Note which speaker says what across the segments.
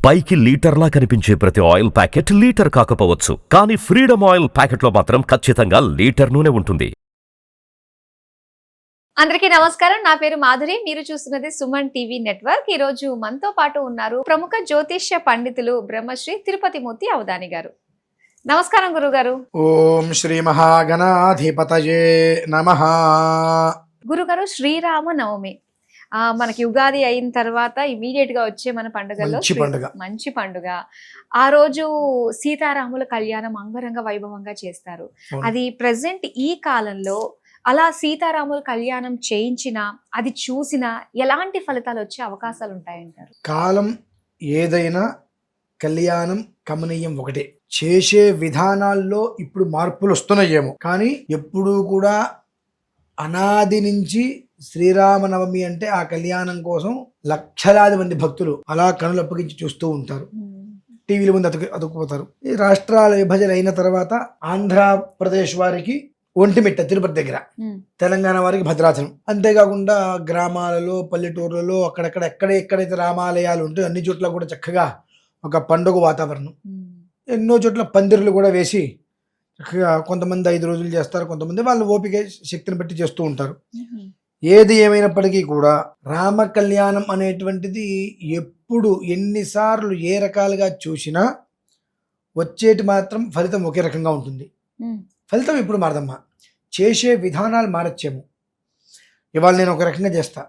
Speaker 1: పైకి లీటర్లా కనిపించే ప్రతి ఆయిల్ ప్యాకెట్ లీటర్ కాకపోవచ్చు, కానీ ఫ్రీడమ్ ఆయిల్ ప్యాకెట్లో మాత్రం ఖచ్చితంగా లీటర్ నూనె ఉంటుంది.
Speaker 2: అందరికీ నమస్కారం. నా పేరు మాధురి. మీరు చూస్తున్నది సుమన్ టీవీ నెట్వర్క్. ఈ రోజు మనతో పాటు ఉన్నారు ప్రముఖ జ్యోతిష్య పండితులు బ్రహ్మశ్రీ తిరుపతి మూర్తి అవధాని గారు. నమస్కారం గురుగారు.
Speaker 3: ఓం శ్రీ మహాగణాధిపతయే నమః.
Speaker 2: గురుగారు, శ్రీరామ నవమి మనకి ఉగాది అయిన తర్వాత ఇమీడియట్ గా వచ్చే మన పండుగల్లో మంచి పండుగ. ఆ రోజు సీతారాముల కళ్యాణం అంగరంగ వైభవంగా చేస్తారు. అది ప్రెసెంట్ ఈ కాలంలో అలా సీతారాముల కళ్యాణం చేయించినా, అది చూసినా ఎలాంటి ఫలితాలు వచ్చే అవకాశాలు ఉంటాయంటారు?
Speaker 3: కాలం ఏదైనా కళ్యాణం కమనీయం ఒకటే. చేసే విధానాల్లో ఇప్పుడు మార్పులు వస్తున్నాయేమో, కానీ ఎప్పుడూ కూడా అనాది నుంచి శ్రీరామనవమి అంటే ఆ కళ్యాణం కోసం లక్షలాది మంది భక్తులు అలా కనులు అప్పగించి చూస్తూ ఉంటారు. టీవీల ముందు అతుక్కుపోతారు. ఈ రాష్ట్రాల విభజన అయిన తర్వాత ఆంధ్రప్రదేశ్ వారికి ఒంటిమిట్ట తిరుపతి దగ్గర, తెలంగాణ వారికి భద్రాచలం, అంతేకాకుండా గ్రామాలలో పల్లెటూర్లలో అక్కడక్కడ ఎక్కడైతే రామాలయాలు ఉంటాయో అన్ని చోట్ల కూడా చక్కగా ఒక పండుగ వాతావరణం. ఎన్నో చోట్ల పందిరులు కూడా వేసి చక్కగా కొంతమంది 5 రోజులు చేస్తారు, కొంతమంది వాళ్ళ ఓపిక శక్తిని బట్టి చేస్తూ ఉంటారు. ఏది ఏమైనప్పటికీ కూడా రామ కళ్యాణం అనేటువంటిది ఎప్పుడు ఎన్నిసార్లు ఏ రకాలుగా చూసినా వచ్చేటి మాత్రం ఫలితం ఒకే రకంగా ఉంటుంది. ఫలితం ఇప్పుడు మారదమ్మా, చేసే విధానాలు మారచ్చేమో. ఇవాళ నేను ఒక రకంగా చేస్తా,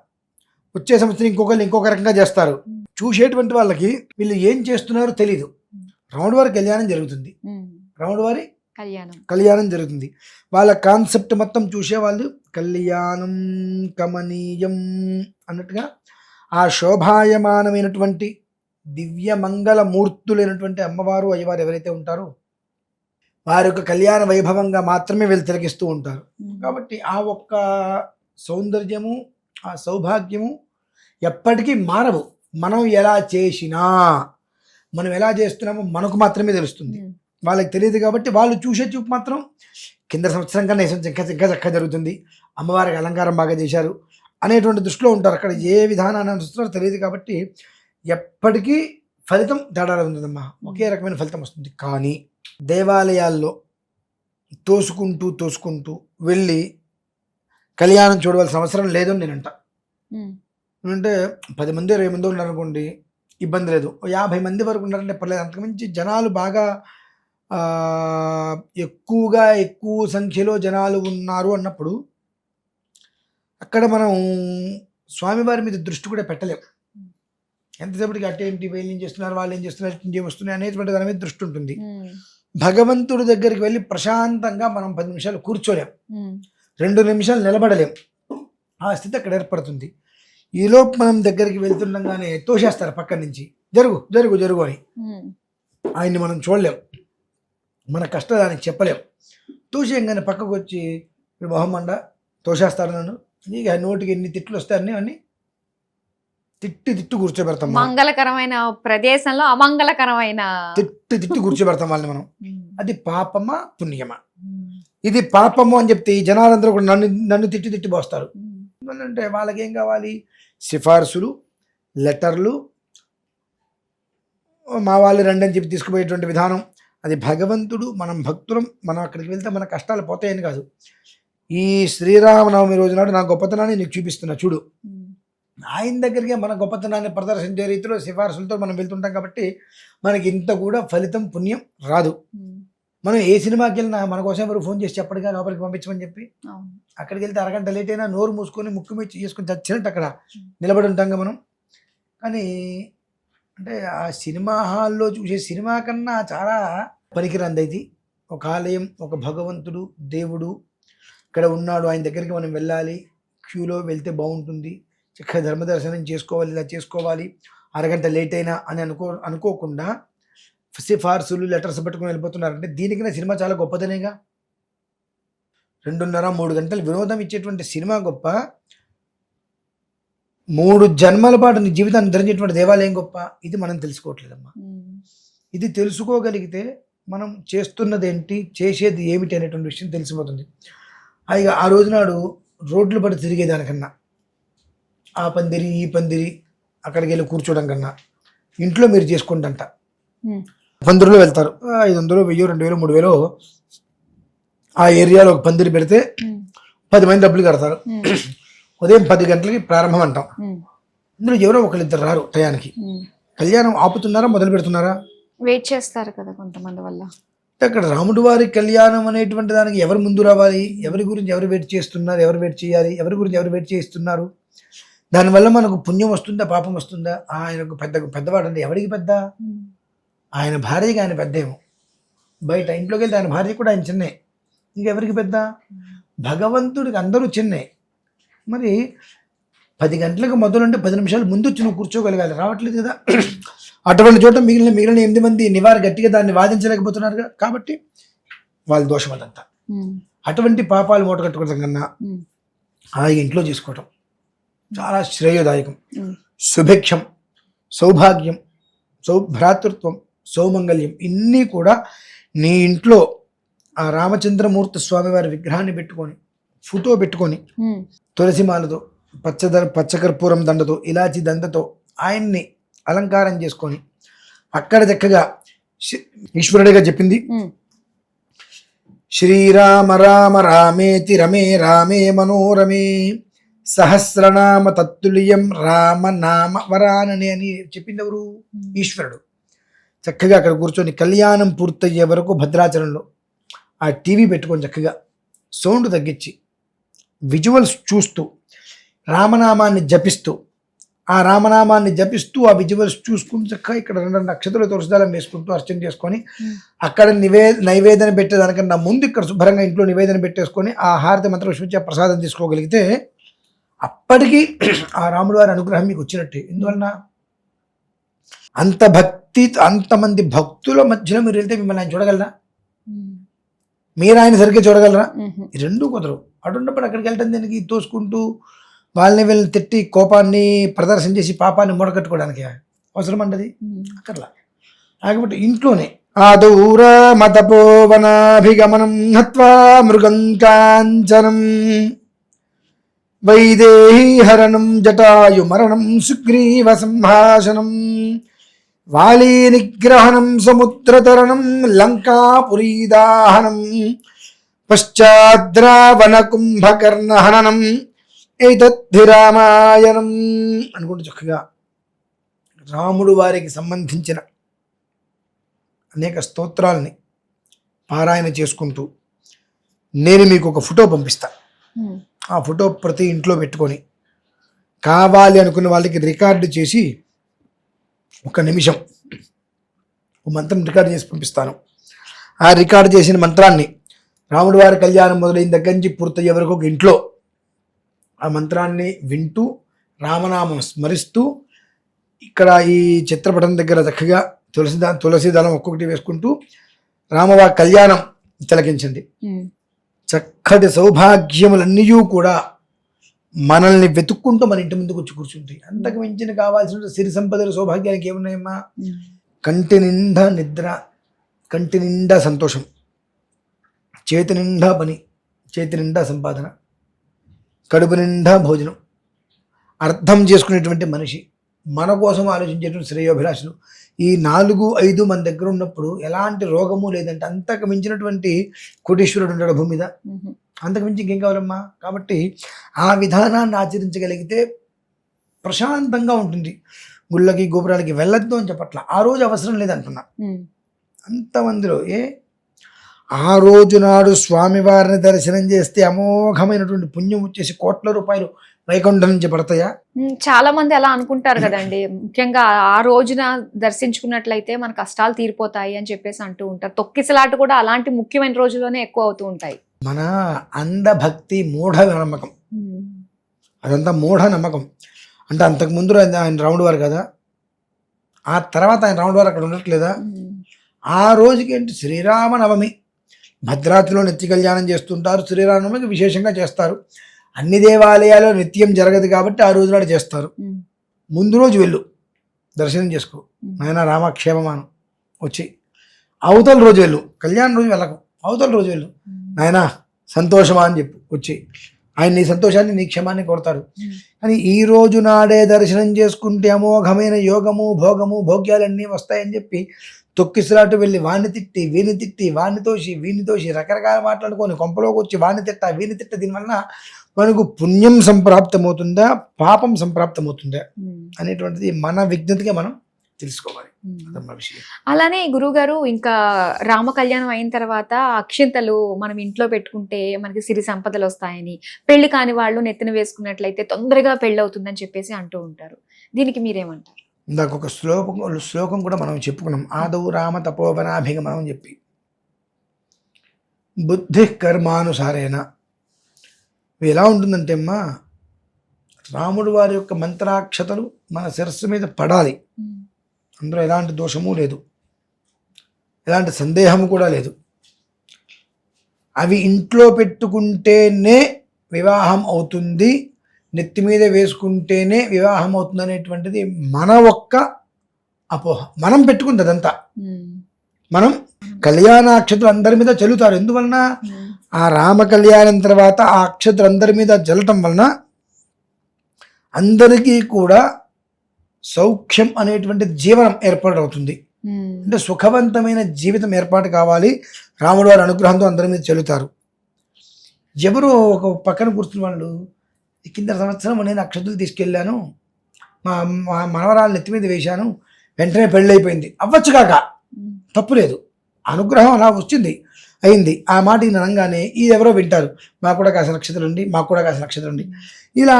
Speaker 3: వచ్చే సంవత్సరం ఇంకొక రకంగా చేస్తారు. చూసేటువంటి వాళ్ళకి వీళ్ళు ఏం చేస్తున్నారో తెలీదు. రాముడి వారి కళ్యాణం జరుగుతుంది, రాముడి వారి కళ్యాణం జరుగుతుంది. వాళ్ళ కాన్సెప్ట్ మొత్తం చూసేవాళ్ళు కళ్యాణం కమనీయం అన్నట్టుగా ఆ శోభాయమానమైనటువంటి దివ్య మంగళ మూర్తులైనటువంటి అమ్మవారు అయ్యవారు ఎవరైతే ఉంటారో వారి యొక్క కళ్యాణ వైభవంగా మాత్రమే వీళ్ళు తిలకిస్తూ ఉంటారు. కాబట్టి ఆ ఒక్క సౌందర్యము, ఆ సౌభాగ్యము ఎప్పటికీ మారవు. మనం ఎలా చేసినా, మనం ఎలా చేస్తున్నామో మనకు మాత్రమే తెలుస్తుంది, వాళ్ళకి తెలియదు. కాబట్టి వాళ్ళు చూసే చూపు మాత్రం కింద సంవత్సరం కన్నా ఇంకా చక్కగా జరుగుతుంది, అమ్మవారికి అలంకారం బాగా చేశారు అనేటువంటి దృష్టిలో ఉంటారు. అక్కడ ఏ విధానాన్ని అనుసరిస్తున్నారో తెలియదు. కాబట్టి ఎప్పటికీ ఫలితం తేడా ఉంటుందమ్మా, ఒకే రకమైన ఫలితం వస్తుంది. కానీ దేవాలయాల్లో తోసుకుంటూ వెళ్ళి కళ్యాణం చూడవలసిన అవసరం లేదని నేనంట. అంటే 10 మంది 20 మంది ఉన్నారనుకోండి, ఇబ్బంది లేదు. 50 మంది వరకు ఉన్నారంటే పర్లేదు. అంతకుమించి జనాలు బాగా ఎక్కువ సంఖ్యలో జనాలు ఉన్నారు అన్నప్పుడు అక్కడ మనం స్వామివారి మీద దృష్టి కూడా పెట్టలేము. ఎంతసేపటికి అటేంటి, వీళ్ళు ఏం చేస్తున్నారు, వాళ్ళు ఏం చేస్తున్నారు, ఏం వస్తున్నాయి అనేటువంటి దాని మీద దృష్టి ఉంటుంది. భగవంతుడి దగ్గరికి వెళ్ళి ప్రశాంతంగా మనం 10 నిమిషాలు కూర్చోలేం, 2 నిమిషాలు నిలబడలేం. ఆ స్థితి అక్కడ ఏర్పడుతుంది. ఈలోపు మనం దగ్గరికి వెళ్తుండగానే తోసేస్తారు పక్కన నుంచి, జరుగు జరుగు జరుగు అని. ఆయన్ని మనం చూడలేం, మన కష్టం దానికి చెప్పలేం. తోసేయంగానే పక్కకు వచ్చి మొహమ్మండ తోసేస్తాడు నన్ను, నీకు నోటికి ఎన్ని తిట్లు వస్తాయని అన్ని తిట్టి కూర్చోబెడతాం.
Speaker 2: మంగళకరమైన ప్రదేశంలో అమంగళకరమైన
Speaker 3: తిట్టి కూర్చోబెడతాం వాళ్ళని మనం. అది పాపమా పుణ్యమా? ఇది పాపము అని చెప్తే ఈ జనాలందరూ కూడా నన్ను తిట్టి పోస్తారు. అంటే వాళ్ళకి ఏం కావాలి? సిఫార్సులు, లెటర్లు, మా వాళ్ళు రండి అని చెప్పి తీసుకుపోయేటువంటి విధానం. అది భగవంతుడు, మనం భక్తులం, మనం అక్కడికి వెళ్తే మన కష్టాలు పోతాయని కాదు. ఈ శ్రీరామనవమి రోజు నాడు నా గొప్పతనాన్ని నీకు చూపిస్తున్నా చూడు. ఆయన దగ్గరికి మన గొప్పతనాన్ని ప్రదర్శించే రీతిలో సిఫార్సులతో మనం వెళ్తుంటాం. కాబట్టి మనకి ఇంత కూడా ఫలితం పుణ్యం రాదు. మనం ఏ సినిమాకి వెళ్ళినా మన కోసం ఎవరు ఫోన్ చేసి చెప్పడుగా లోపలికి పంపించమని చెప్పి. అక్కడికి వెళ్తే అరగంట లేట్ అయినా నోరు మూసుకొని ముక్కు మీద చేసుకొని చచ్చినట్టు అక్కడ నిలబడి ఉంటాంగా మనం. కానీ అంటే ఆ సినిమా హాల్లో చూసే సినిమా కన్నా చాలా పనికిరంది ఇది. ఒక ఆలయం, ఒక భగవంతుడు, దేవుడు ఇక్కడ ఉన్నాడు, ఆయన దగ్గరికి మనం వెళ్ళాలి, క్యూలో వెళ్తే బాగుంటుంది, చక్కగా ధర్మదర్శనం చేసుకోవాలి, ఇలా చేసుకోవాలి, అరగంట లేట్ అయినా అని అనుకోకుండా సిఫార్సులు, లెటర్స్ పెట్టుకుని వెళ్ళిపోతున్నారంటే దీనికన్నా సినిమా చాలా గొప్పదనేగా. 2.5-3 గంటలు వినోదం ఇచ్చేటువంటి సినిమా గొప్ప, 3 జన్మల పాటు నీ జీవితాన్ని ధరించేటువంటి దేవాలయం గొప్ప. ఇది మనం తెలుసుకోవట్లేదమ్మా. ఇది తెలుసుకోగలిగితే మనం చేస్తున్నది ఏంటి, చేసేది ఏమిటి అనేటువంటి విషయం తెలిసిపోతుంది. అది ఆ రోజునాడు రోడ్లు పడి తిరిగేదానికన్నా, ఆ పందిరి ఈ పందిరి అక్కడికి వెళ్ళి కూర్చోవడం కన్నా ఇంట్లో మీరు చేసుకుంటంట.
Speaker 2: ఉమ్,
Speaker 3: పందిరిలో వెళ్తారు, 500, 1000, 2000, 3000 ఆ ఏరియాలో ఒక పందిరి పెడితే
Speaker 2: ఉమ్,
Speaker 3: 10 మంది డబ్బులు కడతారు.
Speaker 2: ఉమ్,
Speaker 3: ఉదయం 10 గంటలకి ప్రారంభం అంటాం.
Speaker 2: ఉమ్,
Speaker 3: ఇందులో ఎవరో ఒకళ్ళిద్దరు రారు టయానికి.
Speaker 2: ఉమ్.
Speaker 3: కళ్యాణం ఆపుతున్నారా, మొదలు పెడుతున్నారా?
Speaker 2: వెయిట్ చేస్తారు కదా కొంతమంది వల్ల.
Speaker 3: అక్కడ రాముడి వారి కళ్యాణం అనేటువంటి దానికి ఎవరు ముందు రావాలి, ఎవరి గురించి ఎవరు వెయిట్ చేస్తున్నారు, ఎవరు వెయిట్ చేయాలి, ఎవరి గురించి ఎవరు వెయిట్ చేస్తున్నారు, దానివల్ల మనకు పుణ్యం వస్తుందా పాపం వస్తుందా? ఆయనకు పెద్దవాడు అంటే ఎవరికి పెద్ద?
Speaker 2: ఉమ్,
Speaker 3: ఆయన భార్యకి ఆయన పెద్దేమో, బయట ఇంట్లోకి వెళ్తే ఆయన భార్య కూడా ఆయన చిన్నే, ఇంకెవరికి పెద్ద? భగవంతుడికి అందరూ చిన్నే. మరి 10 గంటలకు మొదలుంటే 10 నిమిషాలు ముందు వచ్చి నువ్వు కూర్చోగలగాలి, రావట్లేదు కదా. అటువంటి చోట మిగిలిన 8 మంది నివార గట్టిగా దాన్ని వాదించలేకపోతున్నారు కాబట్టి వాళ్ళ దోషం అదంతా.
Speaker 2: ఉమ్,
Speaker 3: అటువంటి పాపాలు మూట కట్టుకోవడం కన్నా
Speaker 2: ఉమ్,
Speaker 3: ఆ ఇంట్లో చేసుకోవటం చాలా శ్రేయోదాయకం.
Speaker 2: ఉమ్,
Speaker 3: సుభిక్షం, సౌభాగ్యం, సౌభ్రాతృత్వం, సౌమంగళ్యం ఇన్ని కూడా నీ ఇంట్లో ఆ రామచంద్రమూర్తి స్వామి వారి విగ్రహాన్ని పెట్టుకొని, ఫోటో పెట్టుకొని,
Speaker 2: ఉమ్,
Speaker 3: తులసిమాలతో, పచ్చకర్పూరం దండతో, ఇలాచి దండతో ఆయన్ని అలంకారం చేసుకొని అక్కడ చక్కగా ఈశ్వరుడిగా చెప్పింది
Speaker 2: ఉమ్,
Speaker 3: శ్రీరామ రామ రామేతి రమే రామే మనోరమే సహస్రనామ తత్తుల్యం రామ నామ వరానని అని చెప్పింది ఎవరు? ఈశ్వరుడు. చక్కగా అక్కడ కూర్చొని కళ్యాణం పూర్తయ్యే వరకు భద్రాచలంలో ఆ టీవీ పెట్టుకొని చక్కగా సౌండ్ తగ్గించి విజువల్స్ చూస్తూ రామనామాన్ని జపిస్తూ, ఆ రామనామాన్ని జపిస్తూ ఆ విజువల్స్ చూసుకుంటూ చక్కగా ఇక్కడ 2 నక్షత్రాలు తులసిదళం వేసుకుంటూ అర్చన చేసుకొని అక్కడ నైవేదన పెట్టేదానికన్నా ముందు ఇక్కడ శుభ్రంగా ఇంట్లో నివేదన పెట్టేసుకొని ఆ హారతి మంత్రం విశ్వచ ప్రసాదం తీసుకోగలిగితే అప్పటికి ఆ రాముడు వారి అనుగ్రహం మీకు వచ్చినట్టే. ఎందువలన అంత భక్తి, అంతమంది భక్తుల మధ్యలో మీరు వెళ్తే మిమ్మల్ని ఆయన చూడగలరా?
Speaker 2: ఉమ్,
Speaker 3: మీరు ఆయన సరిగ్గా చూడగలరా?
Speaker 2: ఉమ్,
Speaker 3: ఈ రెండూ కుదరవు. అటున్నప్పుడు అక్కడికి వెళ్ళటం దానికి తోసుకుంటూ వీళ్ళని తిట్టి కోపాన్ని ప్రదర్శన చేసి పాపాన్ని మూడకట్టుకోవడానికి అవసరం అంటది
Speaker 2: ఉమ్.
Speaker 3: అక్కర్లా. కాబట్టి ఇంట్లోనే ఆదౌరమతపోవనాభిగమనం హత్వా మృగం కాంచనం వైదేహీ హరణం జటాయు మరణం సుగ్రీవ సంభాషణం వాలీ నిగ్రహణం సముద్రతరణం లంకాపురీదాహనం పశ్చాద్రావణ కుంభకర్ణ హననం ఏతద్ధి రామాయణం అనుకుంటూ చక్కగా రాముడు వారికి సంబంధించిన అనేక స్తోత్రాలని పారాయణ చేసుకుంటూ నేను మీకు ఒక ఫోటో పంపిస్తా.
Speaker 2: ఉమ్,
Speaker 3: ఆ ఫోటో ప్రతి ఇంట్లో పెట్టుకొని కావాలి అనుకున్న వాళ్ళకి రికార్డు చేసి 1 నిమిషం మంత్రం రికార్డు చేసి పంపిస్తాను. ఆ రికార్డు చేసిన మంత్రాన్ని రాముడి వారి కళ్యాణం మొదలైన దగ్గర నుంచి పూర్తయ్యే వరకు ఒక ఇంట్లో ఆ మంత్రాన్ని వింటూ రామనామం స్మరిస్తూ ఇక్కడ ఈ చిత్రపటం దగ్గర చక్కగా తులసిదళం ఒక్కొక్కటి వేసుకుంటూ రామవారి కళ్యాణం తిలకించండి.
Speaker 2: ఉమ్,
Speaker 3: చక్కటి సౌభాగ్యములన్నీ కూడా మనల్ని వెతుక్కుంటూ మన ఇంటి ముందుకు వచ్చి కూర్చుంటాయి. అంతకు మించిన కావాల్సిన సిరి సంపదలు సౌభాగ్యానికి ఏమున్నాయమ్మా?
Speaker 2: ఉమ్,
Speaker 3: కంటి నిండా నిద్ర, కంటి నిండా సంతోషం, చేతి నిండా పని, చేతి నిండా సంపాదన, కడుపు నిండా భోజనం, అర్థం చేసుకునేటువంటి మనిషి, మన కోసం ఆలోచించేటువంటి శ్రేయోభిలాషులు, ఈ 4-5 మన దగ్గర ఉన్నప్పుడు ఎలాంటి రోగము లేదంటే అంతకు మించినటువంటి కోటీశ్వరుడు ఉంటాడు భూమి మీద.
Speaker 2: ఉమ్,
Speaker 3: అంతకు మించి ఇంకేం కావాలమ్మా? కాబట్టి ఆ విధానాన్ని ఆచరించగలిగితే ప్రశాంతంగా ఉంటుంది. గుళ్ళకి గోపురాలకి వెళ్ళొద్దు అని చెప్పట్ల, ఆ రోజు అవసరం లేదంటున్నా.
Speaker 2: ఉమ్,
Speaker 3: అంతమందిలో ఆ రోజు నాడు స్వామివారిని దర్శనం చేస్తే అమోఘమైనటువంటి పుణ్యం వచ్చేసి కోట్ల రూపాయలు వైకుంఠం నుంచి పడతాయా?
Speaker 2: చాలా మంది అలా అనుకుంటారు కదండి. ముఖ్యంగా ఆ రోజున దర్శించుకున్నట్లయితే మన కష్టాలు తీరిపోతాయి అని చెప్పేసి అంటూ ఉంటారు. తొక్కిసలాట కూడా అలాంటి ముఖ్యమైన రోజుల్లోనే ఎక్కువ అవుతూ ఉంటాయి.
Speaker 3: మన అంధభక్తి, మూఢ నమ్మకం,
Speaker 2: ఉమ్,
Speaker 3: అదంతా మూఢ నమ్మకం. అంటే అంతకుముందు ఆయన రాముడు వారు కదా, ఆ తర్వాత ఆయన రాముడు వారు అక్కడ ఉండట్లేదా?
Speaker 2: ఉమ్,
Speaker 3: ఆ రోజుకి ఏంటి శ్రీరామనవమి, భద్రాద్రిలో నిత్య కళ్యాణం చేస్తుంటారు. శ్రీరామనవమికి విశేషంగా చేస్తారు. అన్ని దేవాలయాల్లో నిత్యం జరగదు కాబట్టి ఆ రోజు నాడు చేస్తారు.
Speaker 2: ఉమ్,
Speaker 3: ముందు రోజు వెళ్ళు, దర్శనం చేసుకో, నాయన రామక్షేమమాను వచ్చి. అవతల రోజు వెళ్ళు, కళ్యాణం రోజు వెళ్ళకు, అవతల రోజు వెళ్ళు, నాయన సంతోషమా అని చెప్పు వచ్చి. ఆయన నీ సంతోషాన్ని నీ క్షేమాన్ని కోరుతారు. కానీ ఈ రోజు నాడే దర్శనం చేసుకుంటే అమోఘమైన యోగము భోగము భోగ్యాలన్నీ వస్తాయని చెప్పి తొక్కిసలాటు వెళ్ళి వాణ్ణి తిట్టి వీణి తిట్టి వాణ్ణి తోసి వీణ్ణి తోసి రకరకాల మాట్లాడుకొని కొంపలోకి వచ్చి వాణ్ణి తిట్ట వీణి తిట్ట దీనివల్ల మనకు పుణ్యం సంప్రాప్తమవుతుందా పాపం సంప్రాప్తమవుతుందా అనేటువంటిది మన విజ్ఞతగా మనం తెలుసుకోవాలి. అదమ్మా విషయం.
Speaker 2: అలానే గురుగారు ఇంకా రామ కళ్యాణం అయిన తర్వాత అక్షింతలు మనం ఇంట్లో పెట్టుకుంటే మనకి సిరి సంపదలు వస్తాయని, పెళ్లి కాని వాళ్ళు నెత్తిన వేసుకున్నట్లయితే తొందరగా పెళ్లి అవుతుందని చెప్పేసి అంటూ ఉంటారు. దీనికి మీరేమంటారు?
Speaker 3: ఇందాక ఒక శ్లోకం కూడా మనం చెప్పుకున్నాం, ఆదౌ రామ తపోవనాభిగమనం అని చెప్పి. బుద్ధి కర్మానుసారేణ ఎలా ఉంటుందంటే అమ్మా, రాముడు వారి యొక్క మంత్రాక్షతలు మన శిరస్సు మీద పడాలి. అందులో ఎలాంటి దోషము లేదు, ఎలాంటి సందేహము కూడా లేదు. అవి ఇంట్లో పెట్టుకుంటేనే వివాహం అవుతుంది, నెత్తి మీద వేసుకుంటేనే వివాహం అవుతుంది అనేటువంటిది మన ఒక్క అపోహ. మనం పెట్టుకుంది అదంతా. మనం కళ్యాణ అక్షతలు అందరి మీద చల్లుతారు. ఎందువలన? ఆ రామ కళ్యాణం తర్వాత ఆ అక్షతలు అందరి మీద చల్లటం వలన అందరికీ కూడా సౌఖ్యం అనేటువంటి జీవనం ఏర్పాటవుతుంది. అంటే సుఖవంతమైన జీవితం ఏర్పాటు కావాలి. రాముడు వారి అనుగ్రహంతో అందరి మీద చెల్లుతారు. ఎవరో ఒక పక్కన కూర్చున్న వాళ్ళు, కింద సంవత్సరం నేను అక్షతలు తీసుకెళ్ళాను, మా మనవరాలు నెత్తి మీద వేశాను, వెంటనే పెళ్ళైపోయింది. అవ్వచ్చు కాక తప్పు లేదు, అనుగ్రహం అలా వచ్చింది అయింది. ఆ మాట ఈయన అనగానే ఇది ఎవరో వింటారు, మాకు కూడా కాసిన నక్షత్రం ఉండి, మాకు కూడా కాసిన నక్షత్రం ఉండి. ఇలా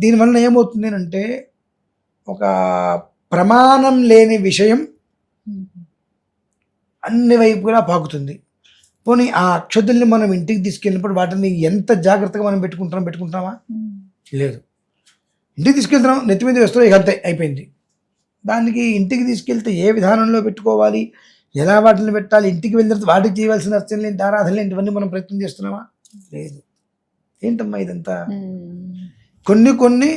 Speaker 3: దీనివల్ల ఏమవుతుంది అంటే ఒక ప్రమాణం లేని విషయం అన్ని వైపులా పాకుతుంది. పోనీ ఆ అక్షతుల్ని మనం ఇంటికి తీసుకెళ్ళినప్పుడు వాటిని ఎంత జాగ్రత్తగా మనం పెట్టుకుంటామా? లేదు. ఇంటికి తీసుకెళ్తున్నాం, నెత్తి మీద వేస్తున్నాం, ఇక అంతే అయిపోయింది. దానికి ఇంటికి తీసుకెళ్తే ఏ విధానంలో పెట్టుకోవాలి, ఎలా వాటిని పెట్టాలి, ఇంటికి వెళ్ళిన తర్వాత వాటికి చేయవలసిన అర్చనలు ఏంటి, ఆరాధనలు ఏంటి, ఇవన్నీ మనం ప్రయత్నం చేస్తున్నామా? లేదు. ఏంటమ్మా ఇదంతా? కొన్ని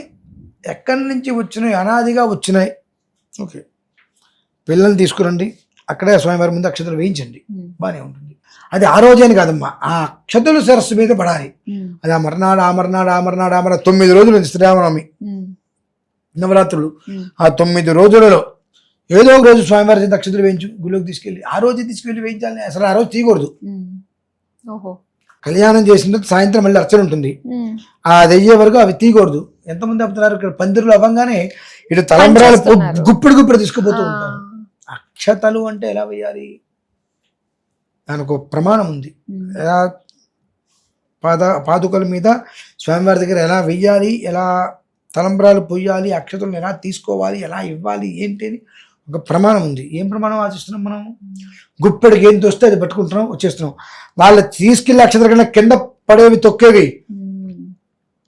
Speaker 3: ఎక్కడి నుంచి వచ్చినాయి, అనాదిగా వచ్చినాయి. ఓకే, పిల్లల్ని తీసుకురండి, అక్కడే స్వామివారి ముందు అక్షతలు వేయించండి, బాగానే ఉంటుంది. అది ఆ రోజేని కాదమ్మా, ఆ అక్షతలు శిరస్సు మీద పడాలి. అది ఆ మర్నాడు 9 రోజులు ఉంది శ్రీరామనవమి నవరాత్రులు. ఆ 9 రోజులలో ఏదో ఒక రోజు స్వామివారి చేత అక్షతలు వేయించు, గుళ్ళోకి తీసుకెళ్ళి ఆ రోజు తీసుకెళ్ళి వేయించాలి. అసలు ఆ రోజు తీయకూడదు. కళ్యాణం చేసిన సాయంత్రం మళ్ళీ అర్చన ఉంటుంది, అది అయ్యే వరకు అవి తీయకూడదు. ఎంతమంది అమ్ముతున్నారు ఇక్కడ పందిరులు అవ్వగానే ఇటు తలంబరాలు గుప్పిడి తీసుకుపోతూ ఉంటారు. అక్షతలు అంటే ఎలా వేయాలి, దానికి ఒక ప్రమాణం ఉంది. ఎలా పాదుకల మీద స్వామివారి దగ్గర ఎలా వెయ్యాలి, ఎలా తలంబరాలు పొయ్యాలి, అక్షతలను ఎలా తీసుకోవాలి, ఎలా ఇవ్వాలి ఏంటి అని ఒక ప్రమాణం ఉంది. ఏం ప్రమాణం ఆశిస్తున్నాం మనం? గుప్పెడికి ఏం తోస్తే అది పట్టుకుంటున్నాం, వచ్చేస్తున్నాం. వాళ్ళు తీసుకెళ్ళి అక్షతల కన్నా కింద పడేవి తొక్కేవి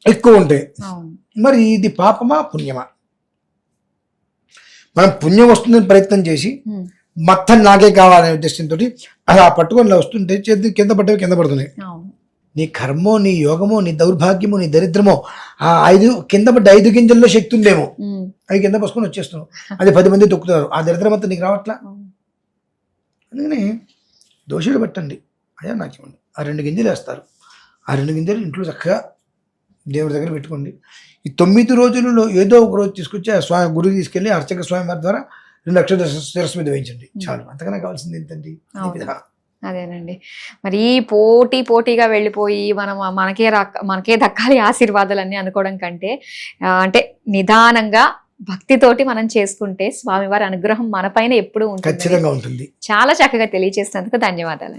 Speaker 3: ఎక్కువ ఉంటాయి. మరి ఇది పాపమా పుణ్యమా? మనం పుణ్యం వస్తుందని ప్రయత్నం చేసి మొత్తం నాకే కావాలనే ఉద్దేశంతో అలా పట్టుకొని వస్తుంటే చేతి కింద పట్టేవి కింద పడుతున్నాయి. నీ కర్మో, నీ యోగమో, నీ దౌర్భాగ్యమో, నీ దరిద్రమో, ఆ 5 కింద పడ్డ 5 గింజల్లో శక్తి ఉందేమో, అవి కింద పసుకొని వచ్చేస్తున్నావు. అది 10 మంది తొక్కుతారు, ఆ దరిద్రం అంతా నీకు రావట్లా. అందుకని దోషులు పట్టండి, అయ్యా నాకు ఇవ్వండి. ఆ 2 గింజలు వేస్తారు, ఆ 2 గింజలు ఇంట్లో చక్కగా దేవుడి దగ్గర పెట్టుకోండి. ఈ 9 రోజులలో ఏదో ఒక రోజు తీసుకొచ్చి ఆ స్వామి గురువు తీసుకెళ్ళి అర్చక స్వామి వారి ద్వారా 2 అక్షతలు శిరస్సు మీద వేయించండి, చాలు. అంతకన్నా కావాల్సింది ఏంటండి?
Speaker 2: అదేనండి. మరి పోటీగా వెళ్ళిపోయి మనం మనకే దక్కాలి ఆశీర్వాదాలన్నీ అనుకోవడం కంటే అంటే నిదానంగా భక్తితోటి మనం చేసుకుంటే స్వామివారి అనుగ్రహం మన పైన ఎప్పుడూ ఉంటుంది.
Speaker 3: ఖచ్చితంగా ఉంటుంది.
Speaker 2: చాలా చక్కగా తెలియజేసినందుకు ధన్యవాదాలు.